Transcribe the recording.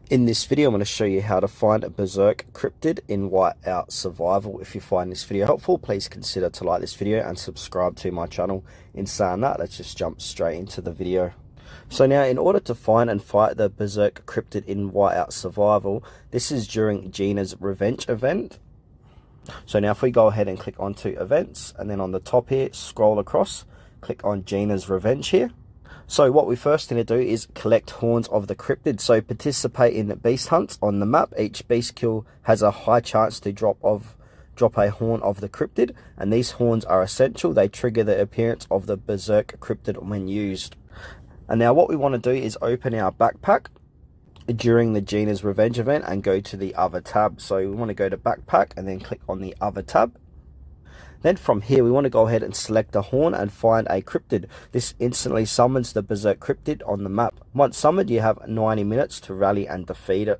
In this video, I'm going to show you how to find a Berserk Cryptid in Whiteout Survival. If you find this video helpful, please consider to like this video and subscribe to my channel. In saying that, let's just jump straight into the video. So now, in order to find and fight the Berserk Cryptid in Whiteout Survival, this is during Gina's Revenge event. So now if we go ahead and click onto events, and then on the top here, scroll across, click on Gina's Revenge here. So what we first need to do is collect horns of the cryptid. So participate in the beast hunts on the map. Each beast kill has a high chance to drop a horn of the cryptid, and these horns are essential. They trigger the appearance of the Berserk Cryptid when used. And now what we want to do is open our backpack during the Gina's Revenge event and go to the other tab. So we want to go to backpack and then click on the other tab. Then from here, we want to go ahead and select a horn and find a cryptid. This instantly summons the Berserk Cryptid on the map. Once summoned, you have 90 minutes to rally and defeat it.